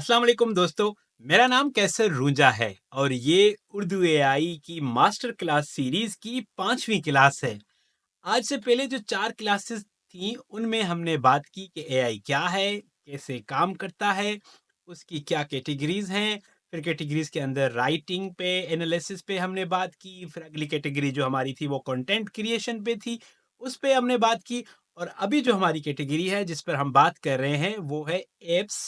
अस्सलाम वालेकुम दोस्तों। मेरा नाम कैसर रूंजा है और ये उर्दू एआई की मास्टर क्लास सीरीज की 5वीं क्लास है। आज से पहले जो 4 क्लासेस थी उनमें हमने बात की कि एआई क्या है, कैसे काम करता है, उसकी क्या कैटेगरीज हैं। फिर कैटेगरीज के अंदर राइटिंग पे, एनालिसिस पे हमने बात की। फिर अगली कैटेगरी जो हमारी थी वो कंटेंट क्रिएशन पे थी, उस पे हमने बात की। और अभी जो हमारी कैटेगरी है जिस पर हम बात कर रहे हैं वो है एप्स,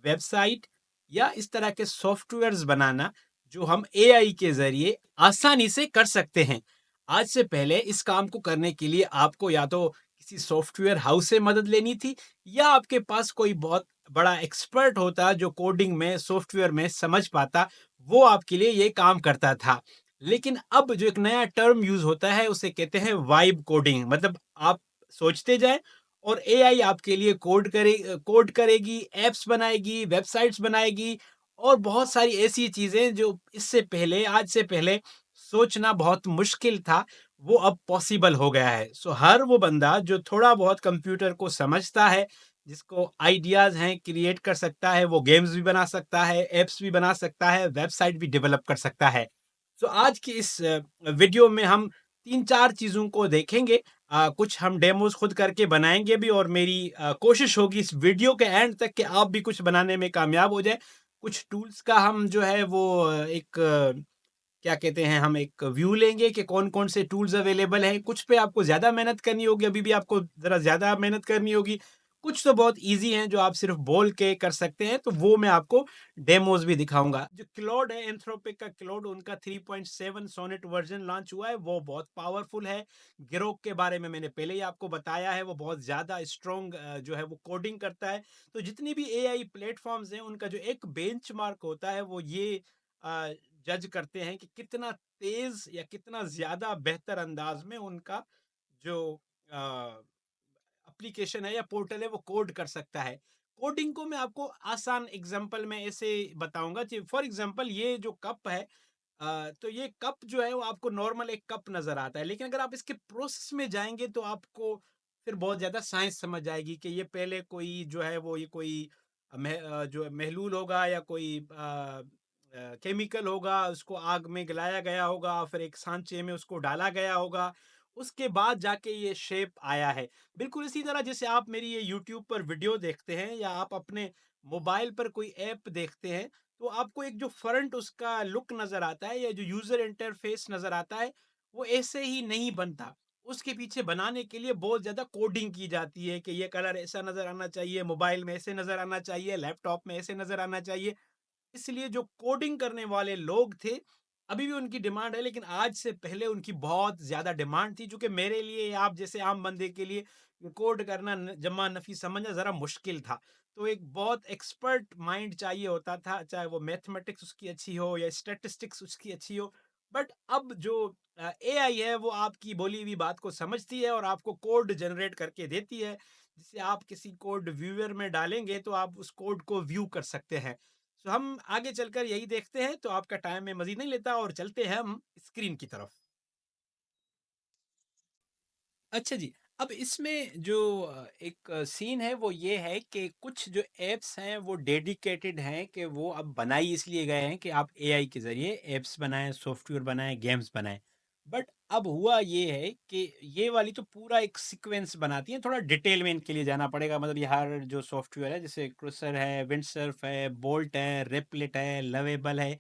वेबसाइट या इस तरह के सॉफ्टवेयर्स बनाना जो हम एआई के ज़रिए आसानी से कर सकते हैं। आज से पहले इस काम को करने के लिए आपको या तो किसी सॉफ्टवेयर हाउस से मदद लेनी थी या आपके पास कोई बहुत बड़ा एक्सपर्ट होता जो कोडिंग में, सॉफ्टवेयर में समझ पाता, वो आपके लिए ये काम करता था। लेकिन अब जो एक नया टर्म यूज़ होता है उसे कहते हैं वाइब कोडिंग। मतलब आप सोचते जाएँ और एआई आपके लिए कोड करेगी, ऐप्स बनाएगी, वेबसाइट्स बनाएगी और बहुत सारी ऐसी चीज़ें जो इससे पहले, आज से पहले सोचना बहुत मुश्किल था, वो अब पॉसिबल हो गया है। सो हर वो बंदा जो थोड़ा बहुत कंप्यूटर को समझता है, जिसको आइडियाज़ हैं, क्रिएट कर सकता है, वो गेम्स भी बना सकता है, ऐप्स भी बना सकता है, वेबसाइट भी डेवलप कर सकता है। सो आज की इस वीडियो में हम 3-4 चीज़ों को देखेंगे। कुछ हम डेमोज़ खुद करके बनाएँगे भी और मेरी कोशिश होगी इस वीडियो के एंड तक कि आप भी कुछ बनाने में कामयाब हो जाएँ। कुछ टूल्स का हम जो है वो एक क्या कहते हैं, हम एक व्यू लेंगे कि कौन-कौन से टूल्स अवेलेबल हैं। कुछ पे आपको ज़्यादा मेहनत करनी होगी, अभी भी आपको ज़रा ज़्यादा मेहनत करनी होगी। कुछ तो बहुत ईज़ी हैं जो आप सिर्फ़ बोल के कर सकते हैं, तो वो मैं आपको डेमोज़ भी दिखाऊँगा। जो क्लॉड है, एंथ्रोपिक का क्लॉड, उनका 3.7 सोनेट वर्ज़न लॉन्च हुआ है, वो बहुत पावरफुल है। ग्रोक के बारे में मैंने पहले ही आपको बताया है, वो बहुत ज़्यादा स्ट्रॉन्ग जो है वो कोडिंग करता है। तो जितनी भी एआई प्लेटफ़ॉर्म्स हैं, उनका जो एक बेंचमार्क होता है, वो ये अ, जज करते हैं कि कितना तेज़ या कितना ज़्यादा बेहतर अंदाज़ में उनका जो अ, एप्लीकेशन है या पोर्टल है वो कोड कर सकता है। कोडिंग को मैं आपको आसान एग्जांपल में ऐसे बताऊँगा कि फॉर एग्जांपल ये जो कप है, तो ये कप जो है वो आपको नॉर्मल एक कप नज़र आता है, लेकिन अगर आप इसके प्रोसेस में जाएँगे तो आपको फिर बहुत ज़्यादा साइंस समझ आएगी कि ये पहले कोई जो है वो ये कोई जो महलूल होगा या कोई केमिकल होगा, उसको आग में गलाया गया होगा, फिर एक सांचे में उसको डाला गया होगा, उसके बाद जाके ये शेप आया है। बिल्कुल इसी तरह जैसे आप मेरी ये यूट्यूब पर वीडियो देखते हैं या आप अपने मोबाइल पर कोई ऐप देखते हैं, तो आपको एक जो फ्रंट उसका लुक नज़र आता है या जो यूज़र इंटरफेस नज़र आता है, वो ऐसे ही नहीं बनता। उसके पीछे बनाने के लिए बहुत ज़्यादा कोडिंग की जाती है कि ये कलर ऐसा नज़र आना चाहिए, मोबाइल में ऐसे नज़र आना चाहिए, लैपटॉप में ऐसे नज़र आना चाहिए। इसलिए जो कोडिंग करने वाले लोग थे, अभी भी उनकी डिमांड है, लेकिन आज से पहले उनकी बहुत ज़्यादा डिमांड थी, चूँकि मेरे लिए या आप जैसे आम बंदे के लिए कोड करना जमा नफ़ी समझना ज़रा मुश्किल था। तो एक बहुत एक्सपर्ट माइंड चाहिए होता था, चाहे वो मैथमेटिक्स उसकी अच्छी हो या स्टैटिस्टिक्स उसकी अच्छी हो। बट अब जो एआई है वो आपकी बोली हुई बात को समझती है और आपको कोड जनरेट करके देती है, जिसे आप किसी कोड व्यूअर में डालेंगे तो आप उस कोड को व्यू कर सकते हैं। सो हम आगे चलकर यही देखते हैं, तो आपका टाइम मैं मज़ीद नहीं लेता और चलते हैं हम स्क्रीन की तरफ। अच्छा जी, अब इसमें जो एक सीन है वो ये है कि कुछ जो ऐप्स हैं वो डेडिकेटेड हैं कि वो अब बनाई इसलिए गए हैं कि आप एआई के ज़रिए ऐप्स बनाएँ, सॉफ्टवेयर बनाएँ, गेम्स बनाएँ। बट अब हुआ ये है कि ये वाली तो पूरा एक सीक्वेंस बनाती हैं, थोड़ा डिटेल में इनके लिए जाना पड़ेगा। मतलब ये हर जो सॉफ्टवेयर है जैसे क्रूसर है, विंडसर्फ है, बोल्ट है, रिपलेट है, लवेबल है,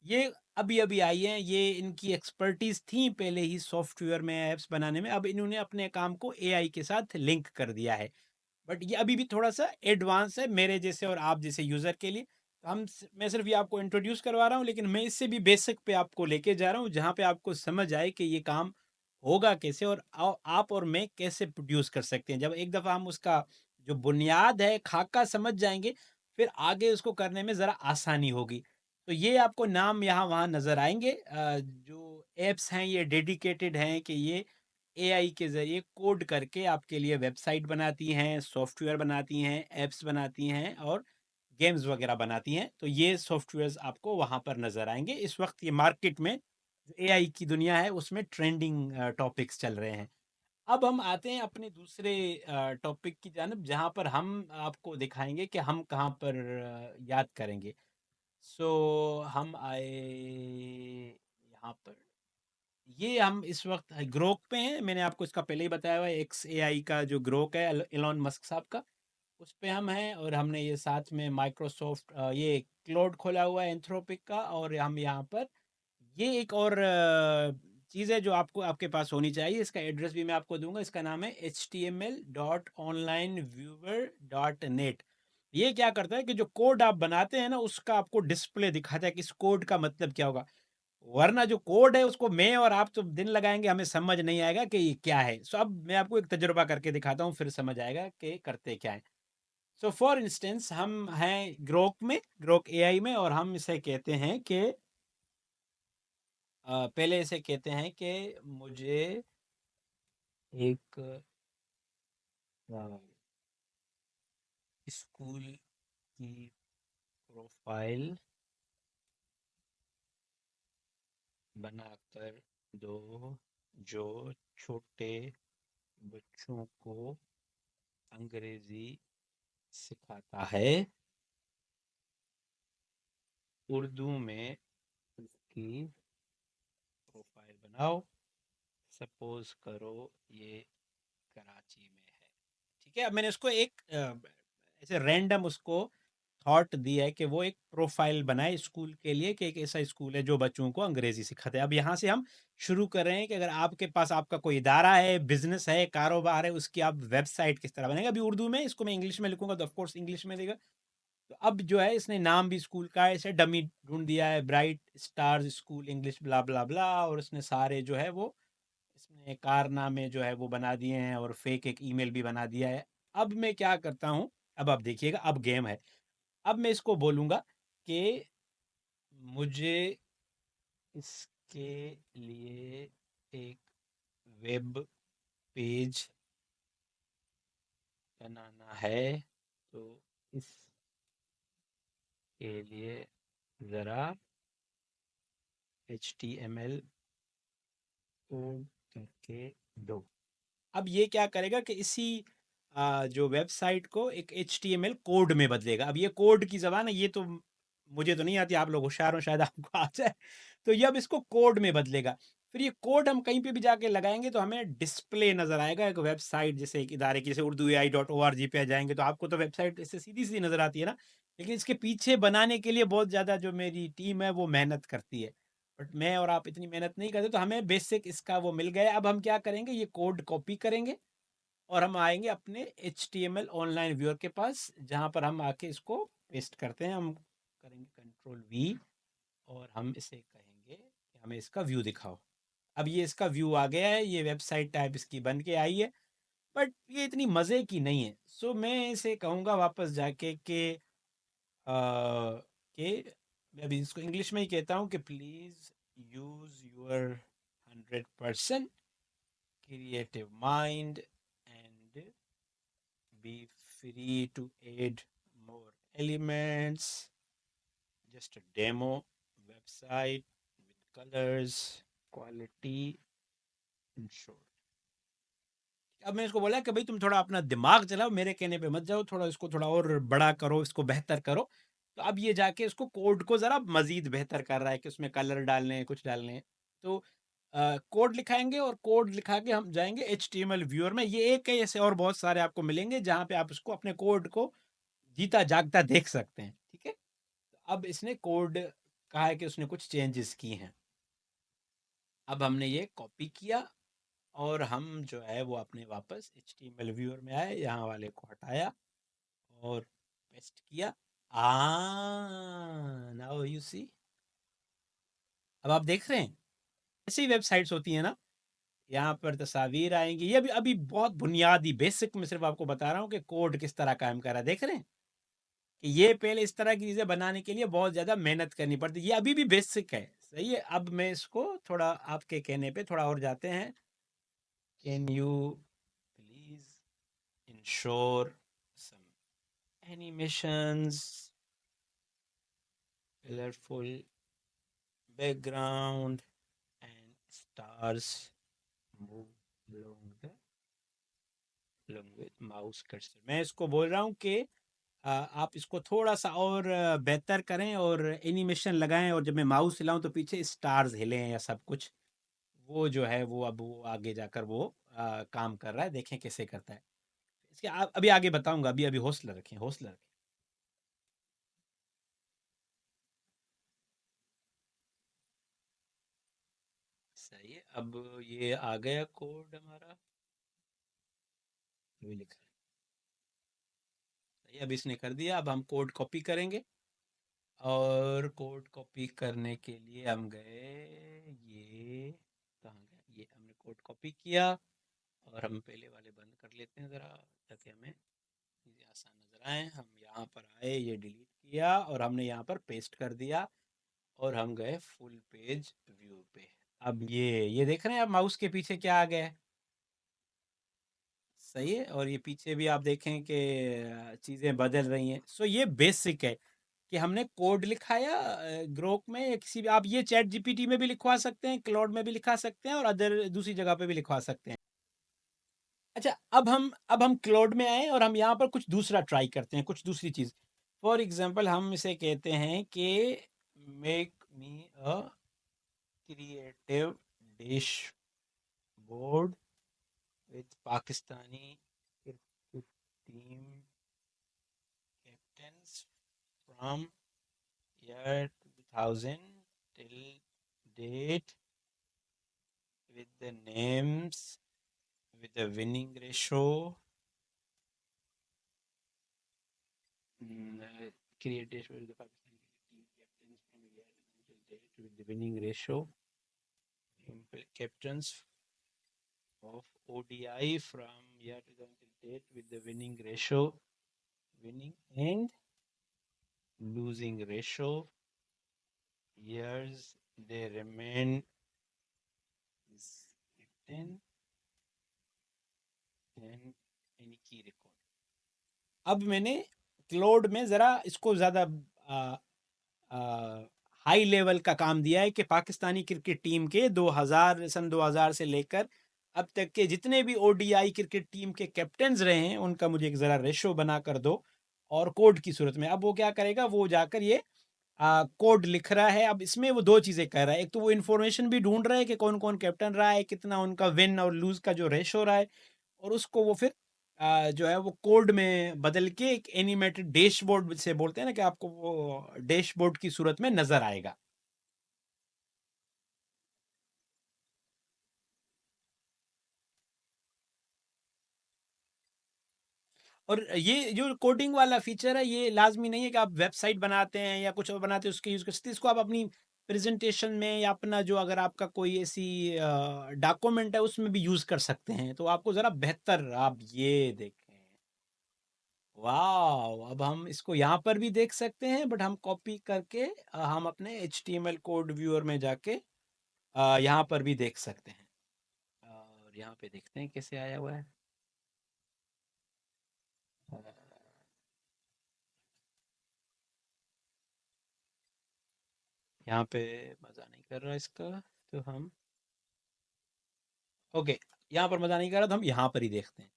ये अभी-अभी आई हैं, ये इनकी एक्सपर्टीज़ थी पहले ही सॉफ्टवेयर में, ऐप्स बनाने में, अब इन्होंने अपने काम को एआई के साथ लिंक कर दिया है। बट ये अभी भी थोड़ा-सा एडवांस है मेरे जैसे और आप जैसे यूज़र के लिए। तो मैं सिर्फ़ ये आपको इंट्रोड्यूस करवा रहा हूँ, लेकिन मैं इससे भी बेसिक पे आपको लेके जा रहा हूँ, जहाँ पे आपको समझ आए कि ये काम होगा कैसे और आप और मैं कैसे प्रोड्यूस कर सकते हैं। जब एक दफ़ा हम उसका जो बुनियाद है, खाका समझ जाएँगे, फिर आगे उसको करने में ज़रा आसानी होगी। तो ये आपको नाम यहाँ-वहाँ नज़र आएँगे। जो ऐप्स हैं ये डेडिकेटेड हैं कि ये एआई के ज़रिए कोड करके आपके लिए वेबसाइट बनाती हैं, सॉफ्टवेयर बनाती हैं, ऐप्स बनाती हैं और गेम्स वगैरह बनाती हैं। तो ये सॉफ्टवेयर्स आपको वहाँ पर नज़र आएँगे। इस वक़्त ये मार्केट में जो एआई की दुनिया है उसमें ट्रेंडिंग टॉपिक्स चल रहे हैं। अब हम आते हैं अपने दूसरे टॉपिक की जानब, जहाँ पर हम आपको दिखाएंगे कि हम कहाँ पर याद करेंगे। सो हम आए यहाँ पर। ये हम इस वक्त ग्रोक पे हैं। मैंने आपको इसका पहले ही बताया हुआ है, एक्स ए आई का जो ग्रोक है एलोन मस्क साहब का, उस पे हम हैं। और हमने ये साथ में माइक्रोसॉफ्ट ये क्लाउड खोला हुआ है एंथ्रोपिक का। और हम यहाँ पर ये एक और चीज़ है जो आपको आपके पास होनी चाहिए। इसका एड्रेस भी मैं आपको दूंगा। इसका नाम है html.onlineviewer.net। ये क्या करता है कि जो कोड आप बनाते हैं ना, उसका आपको डिस्प्ले दिखाता है कि इस कोड का मतलब क्या होगा। वरना जो कोड है उसको मैं और आप तो दिन लगाएंगे, हमें समझ नहीं आएगा कि ये क्या है। सो अब मैं आपको एक तजुर्बा करके दिखाता हूँ, फिर समझ आएगा कि करते क्या है। सो फॉर इंस्टेंस हम हैं ग्रोक में, ग्रोक एआई में, और हम इसे कहते हैं कि पहले इसे कहते हैं कि मुझे एक स्कूल की प्रोफाइल बनाकर दो जो छोटे बच्चों को अंग्रेजी सिखाता है। उर्दू में उसकी प्रोफाइल बनाओ। सपोज करो ये कराची में है। ठीक है, अब मैंने उसको एक ऐसे रैंडम उसको थॉट दिया है कि वो एक प्रोफाइल बनाए स्कूल के लिए, कि एक ऐसा स्कूल है जो बच्चों को अंग्रेजी सिखाते हैं। अब यहाँ से हम शुरू कर रहे हैं कि अगर आपके पास आपका कोई इदारा है, बिजनेस है, कारोबार है, उसकी आप वेबसाइट किस तरह बनेगा। अभी उर्दू में, इसको मैं इंग्लिश में लिखूंगा तो ऑफकोर्स इंग्लिश में देगा। तो अब जो है इसने नाम भी स्कूल का ऐसे डमी ढूंढ दिया है, ब्राइट स्टार्स स्कूल इंग्लिश ब्ला ब्ला ब्ला। और उसने सारे जो है वो इसमें कारनामे जो है वो बना दिए हैं, और फेक एक ईमेल भी बना दिया है। अब मैं क्या करता हूँ, अब आप देखिएगा, अब गेम है। अब मैं इसको बोलूंगा कि मुझे इसके लिए एक वेब पेज बनाना है। तो इसके लिए ज़रा HTML कोड करके दो। अब ये क्या करेगा कि इसी जो वेबसाइट को एक HTML कोड में बदलेगा। अब ये कोड की ज़बान है, ये तो मुझे तो नहीं आती, आप लोग होशियार हो, शायद आपको आ जाए। तो ये अब इसको कोड में बदलेगा। फिर ये कोड हम कहीं पे भी जाके लगाएंगे तो हमें डिस्प्ले नजर आएगा एक वेबसाइट, जैसे एक इदारे की, जैसे urduai.org पे जाएंगे तो आपको तो वेबसाइट इससे सीधी सीधी नजर आती है ना। लेकिन इसके पीछे बनाने के लिए बहुत ज़्यादा जो मेरी टीम है वो मेहनत करती है, बट मैं और आप इतनी मेहनत नहीं करते। तो हमें बेसिक इसका वो मिल गया। अब हम क्या करेंगे, ये कोड कॉपी करेंगे और हम आएंगे अपने HTML ऑनलाइन व्यूअर के पास, जहाँ पर हम आके इसको पेस्ट करते हैं। हम करेंगे Ctrl+V और हम इसे कहेंगे कि हमें इसका व्यू दिखाओ। अब ये इसका व्यू आ गया है, ये वेबसाइट टाइप इसकी बन के आई है, बट ये इतनी मज़े की नहीं है। सो मैं इसे कहूँगा वापस जाके कि मैं अभी इसको इंग्लिश में ही कहता हूँ कि please use your 100% creative mind and be free to add more elements. Just a demo website with colors, quality, and short. अब मैं इसको बोला कि भाई तुम थोड़ा अपना दिमाग चलाओ, मेरे कहने पे मत जाओ, थोड़ा इसको थोड़ा और बड़ा करो, इसको बेहतर करो। तो अब ये जाके इसको कोड को ज़रा मज़ीद बेहतर कर रहा है कि उसमें कलर डालने हैं, कुछ डालने हैं। तो कोड लिखाएंगे और कोड लिखा के हम जाएंगे HTML व्यूअर में। ये एक है, ऐसे और बहुत सारे आपको मिलेंगे जहाँ पे आप उसको अपने कोड को जीता जागता देख सकते हैं। ठीक है, तो अब इसने कोड कहा है कि उसने कुछ चेंजेस किए हैं। अब हमने ये कॉपी किया और हम जो है वो अपने वापस HTML व्यूअर में आए, यहाँ वाले को हटाया और पेस्ट किया। नाउ यू सी, अब आप देख रहे हैं ऐसी वेबसाइट्स होती हैं ना, यहाँ पर तस्वीर आएंगी। ये अभी अभी बहुत बुनियादी बेसिक में सिर्फ आपको बता रहा हूँ कि कोड किस तरह काम कर रहा है। देख रहे हैं कि ये पहले इस तरह की चीज़ें बनाने के लिए बहुत ज़्यादा मेहनत करनी पड़ती है। ये अभी भी बेसिक है, सही है। अब मैं इसको थोड़ा आपके कहने पे थोड़ा और जाते हैं। Can you please ensure some animations, colourful background and stars move along the mouse cursor मैं इसको बोल रहा हूँ कि आप इसको थोड़ा सा और बेहतर करें और एनिमेशन लगाएं, और जब मैं माउस हिलाऊं तो पीछे स्टार्स हिले या सब कुछ, वो जो है वो अब वो आगे जाकर वो काम कर रहा है, देखें कैसे करता है। इसके अभी आगे बताऊंगा, अभी अभी हौसला रखें, हौसला रखें। सही है, अब ये आ गया कोड हमारा, अभी लिखा है। सही है, अब इसने कर दिया। अब हम कोड कॉपी करेंगे, और कोड कॉपी करने के लिए हम गए, ये कहाँ गया, ये हमने कोड कॉपी किया, और हम पहले वाले बंद कर लेते हैं ज़रा, ताकि हमें चीज़ें आसान नज़र आए। हम यहाँ पर आए, ये डिलीट किया, और हमने यहाँ पर पेस्ट कर दिया, और हम गए फुल पेज व्यू पे। अब ये देख रहे हैं, अब माउस के पीछे क्या आ गया है। सही है, और ये पीछे भी आप देखें कि चीज़ें बदल रही हैं। सो ये बेसिक है कि हमने कोड लिखाया ग्रोक में, या किसी भी, आप ये चैट जीपीटी में भी लिखवा सकते हैं, क्लाउड में भी लिखा सकते हैं, और अदर दूसरी जगह पे भी लिखवा सकते हैं। अच्छा, अब हम क्लाउड में आए, और हम यहाँ पर कुछ दूसरा ट्राई करते हैं, कुछ दूसरी चीज़। फॉर एग्जांपल हम इसे कहते हैं कि make me a creative dashboard with Pakistani cricket team captains from year 2000 till date, with the names, with the winning ratio, created with the Pakistan team captains from year until date with the winning ratio, captains of ODI from year 2000 till date with the winning ratio, winning and losing ratio, years they remain is captain, and any key record। अब मैंने cloud में ज़रा इसको ज़्यादा high level का काम दिया है कि पाकिस्तानी क्रिकेट टीम के 2000 से लेकर अब तक के जितने भी ओडीआई क्रिकेट टीम के कैप्टन्स रहे हैं, उनका मुझे एक ज़रा रेशो बना कर दो, और कोड की सूरत में। अब वो क्या करेगा, वो जाकर ये कोड लिख रहा है। अब इसमें वो दो चीज़ें कर रहा है, एक तो वो इन्फॉर्मेशन भी ढूंढ रहा है कि कौन कौन कैप्टन रहा है, कितना उनका विन और लूज का जो रेशो रहा है, और उसको वो फिर जो है वो कोड में बदल के एक एनिमेटेड डैशबोर्ड से बोलते हैं ना, कि आपको वो डैशबोर्ड की सूरत में नजर आएगा। और ये जो कोडिंग वाला फीचर है, ये लाजमी नहीं है कि आप वेबसाइट बनाते हैं या कुछ और बनाते हैं उसके यूज़ कर सकते हैं। इसको आप अपनी प्रेजेंटेशन में, या अपना जो अगर आपका कोई ऐसी डॉक्यूमेंट है उसमें भी यूज़ कर सकते हैं, तो आपको ज़रा बेहतर, आप ये देखें। वाह, अब हम इसको यहाँ पर भी देख सकते हैं, बट हम कॉपी करके हम अपने HTML कोड व्यूअर में जाके यहाँ पर भी देख सकते हैं, और यहाँ पे देखते हैं कैसे आया हुआ है। अ, यहाँ पे मज़ा नहीं कर रहा इसका, तो हम, ओके, यहाँ पर मज़ा नहीं कर रहा, तो हम यहाँ पर ही देखते हैं।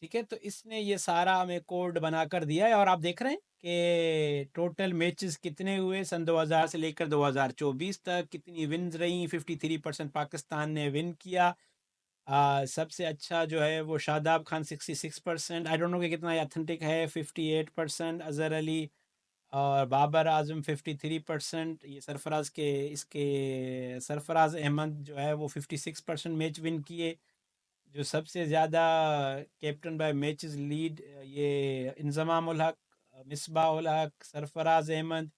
ठीक है, तो इसने ये सारा हमें कोड बना कर दिया है, और आप देख रहे हैं कि टोटल मैचेस कितने हुए सन 2000 से लेकर 2024 तक, कितनी विन्स रही। 53% पाकिस्तान ने विन किया। सबसे अच्छा जो है वो Shadab Khan 66%, I don't know कि कितना ऑथेंटिक है। 58% अजहर अली, और बाबर आजम 53%। ये सरफराज के, इसके सरफराज अहमद जो है वो 56% मैच विन किए। जो सबसे ज़्यादा कैप्टन बाय मैचेस लीड, ये इंजमाम उल हक, मिसबा उल हक, सरफराज अहमद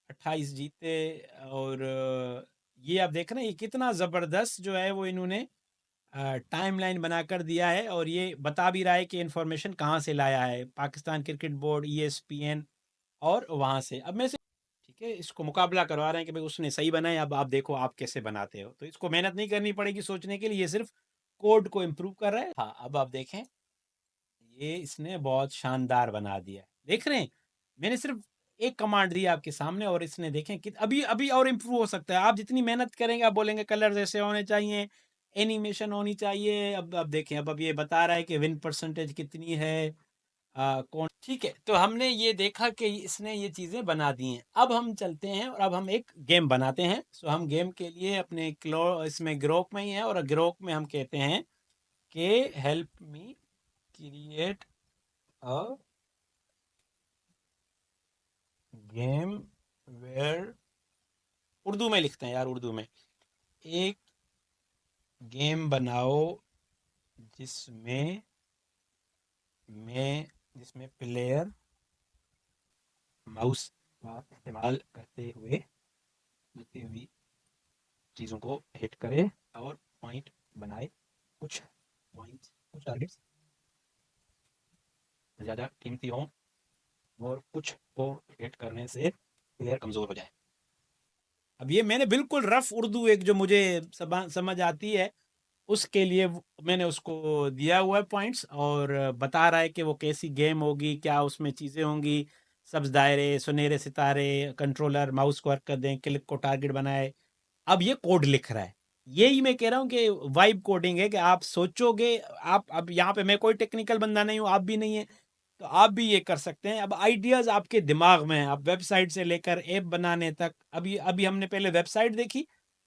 28 जीते। और ये आप देख रहे हैं, ये कितना ज़बरदस्त जो है वो इन्होंने टाइमलाइन बनाकर दिया है, और ये बता भी रहा है कि इंफॉर्मेशन कहाँ से लाया है, पाकिस्तान क्रिकेट बोर्ड, ESPN, और वहाँ से। अब मैं से, ठीक है, इसको मुकाबला करवा रहे हैं कि भाई उसने सही बनाए, अब आप देखो आप कैसे बनाते हो। तो इसको मेहनत नहीं करनी पड़ेगी सोचने के लिए, ये सिर्फ कोड को इम्प्रूव कर रहा है। हाँ, अब आप देखें, ये इसने बहुत शानदार बना दिया है। देख रहे हैं, मैंने सिर्फ एक कमांड दी आपके सामने, और इसने देखें कि अभी अभी और इम्प्रूव हो सकता है। आप जितनी मेहनत करेंगे, आप बोलेंगे कलर्स ऐसे होने चाहिए, एनिमेशन होनी चाहिए। अब देखें, अब ये बता रहा है कि विन परसेंटेज कितनी है, कौन, ठीक है। तो हमने ये देखा कि इसने ये चीज़ें बना दी हैं। अब हम चलते हैं और अब हम एक गेम बनाते हैं। सो हम गेम के लिए अपने क्लो इसमें ग्रोक में ही है, और ग्रोक में हम कहते हैं कि help me create a game where, Urdu में लिखते हैं यार, उर्दू में, एक गेम बनाओ जिसमें जिसमें प्लेयर माउस का इस्तेमाल करते हुए चीज़ों को हिट करे और पॉइंट बनाए। कुछ पॉइंट्स, कुछ टारगेट्स ज़्यादा कीमती हों और कुछ को हिट करने से प्लेयर कमज़ोर हो जाए। अब ये मैंने बिल्कुल रफ उर्दू, एक जो मुझे समझ आती है, उसके लिए मैंने उसको दिया हुआ है पॉइंट्स, और बता रहा है कि वो कैसी गेम होगी, क्या उसमें चीज़ें होंगी, सब्ज दायरे, सुनहरे सितारे, कंट्रोलर माउस को वर्क कर दें, क्लिक को टारगेट बनाए। अब ये कोड लिख रहा है। यही मैं कह रहा हूँ कि वाइब कोडिंग है, कि आप सोचोगे, आप, अब यहाँ पे मैं कोई टेक्निकल बंदा नहीं हूँ, आप भी नहीं है, तो आप भी ये कर सकते हैं। अब आइडियाज़ आपके दिमाग में हैं, आप वेबसाइट से लेकर ऐप बनाने तक। अभी अभी हमने पहले वेबसाइट देखी,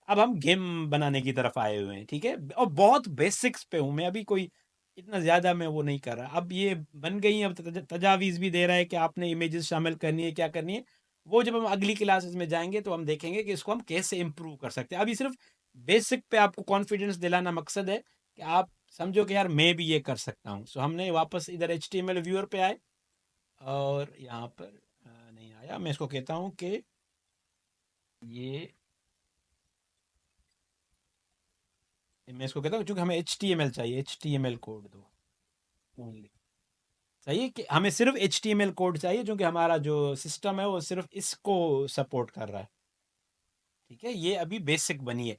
अब हम गेम बनाने की तरफ आए हुए हैं, ठीक है। और बहुत बेसिक्स पे हूँ मैं, अभी कोई इतना ज़्यादा मैं वो नहीं कर रहा। अब ये बन गई है, अब तजावीज़ भी दे रहा है कि आपने इमेजेस शामिल करनी है, क्या करनी है। वो जब हम अगली क्लासेस में जाएंगे तो हम देखेंगे कि इसको हम कैसे इम्प्रूव कर सकते हैं। अभी सिर्फ बेसिक पे आपको कॉन्फिडेंस दिलाना मकसद है, कि आप समझो कि यार मैं भी ये कर सकता हूँ। सो हमने वापस इधर HTML व्यूअर पे आए, और यहाँ पर नहीं आया। मैं इसको कहता हूँ कि ये, मैं इसको कहता हूँ, क्योंकि हमें HTML चाहिए, HTML कोड दो ओनली। सही है कि हमें सिर्फ HTML कोड चाहिए, क्योंकि हमारा जो सिस्टम है वो सिर्फ इसको सपोर्ट कर रहा है, ठीक है। ये अभी बेसिक बनी है।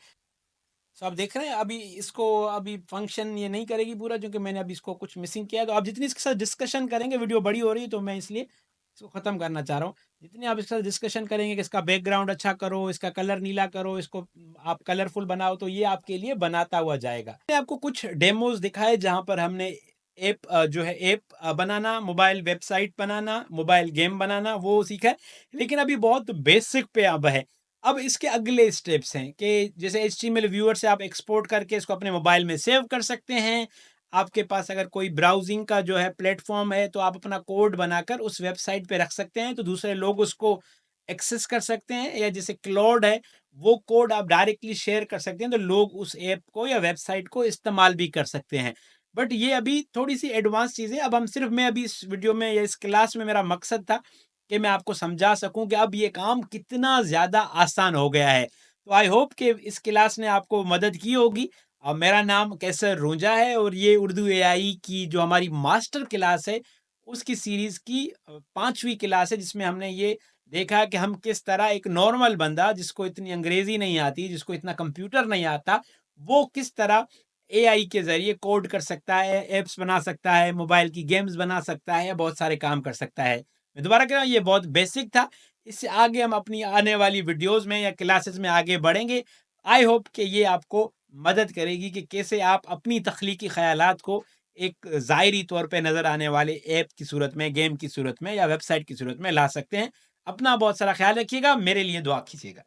सो आप देख रहे हैं, अभी इसको अभी फंक्शन ये नहीं करेगी पूरा, क्योंकि मैंने अभी इसको कुछ मिसिंग किया है। तो आप जितनी इसके साथ डिस्कशन करेंगे, वीडियो बड़ी हो रही है तो मैं इसलिए इसको ख़त्म करना चाह रहा हूँ। जितनी आप इसके साथ डिस्कशन करेंगे कि इसका बैकग्राउंड अच्छा करो, इसका कलर नीला करो, इसको आप कलरफुल बनाओ, तो ये आपके लिए बनाता हुआ जाएगा। मैंने आपको कुछ डेमोज दिखाए जहाँ पर हमने ऐप, जो है ऐप बनाना, मोबाइल वेबसाइट बनाना, मोबाइल गेम बनाना, वो सीखा है। लेकिन अभी बहुत बेसिक पे अब है। अब इसके अगले स्टेप्स हैं कि जैसे HTML व्यूअर से आप एक्सपोर्ट करके इसको अपने मोबाइल में सेव कर सकते हैं। आपके पास अगर कोई ब्राउजिंग का जो है प्लेटफॉर्म है, तो आप अपना कोड बनाकर उस वेबसाइट पे रख सकते हैं, तो दूसरे लोग उसको एक्सेस कर सकते हैं। या जैसे क्लाउड है, वो कोड आप डायरेक्टली शेयर कर सकते हैं, तो लोग उस ऐप को या वेबसाइट को इस्तेमाल भी कर सकते हैं। बट ये अभी थोड़ी सी एडवांस चीज़ें। अब हम सिर्फ, मैं अभी इस वीडियो में या इस क्लास में मेरा मकसद था कि मैं आपको समझा सकूं कि अब ये काम कितना ज़्यादा आसान हो गया है। तो आई होप कि इस क्लास ने आपको मदद की होगी। मेरा नाम कैसर रूंजा है, और ये उर्दू एआई की जो हमारी मास्टर क्लास है, उसकी सीरीज़ की 5वीं क्लास है, जिसमें हमने ये देखा कि हम किस तरह एक नॉर्मल बंदा, जिसको इतनी अंग्रेज़ी नहीं आती, जिसको इतना कंप्यूटर नहीं आता, वो किस तरह एआई के ज़रिए कोड कर सकता है, ऐप्स बना सकता है, मोबाइल की गेम्स बना सकता है, या बहुत सारे काम कर सकता है। मैं दोबारा कह रहा हूँ, ये बहुत बेसिक था। इससे आगे हम अपनी आने वाली वीडियोस में या क्लासेस में आगे बढ़ेंगे। आई होप कि ये आपको मदद करेगी कि कैसे आप अपनी तख्लीकी ख्यालात को एक ज़ाहिरी तौर पे नज़र आने वाले ऐप की सूरत में, गेम की सूरत में, या वेबसाइट की सूरत में ला सकते हैं। अपना बहुत सारा ख्याल रखिएगा, मेरे लिए दुआ कीजिएगा।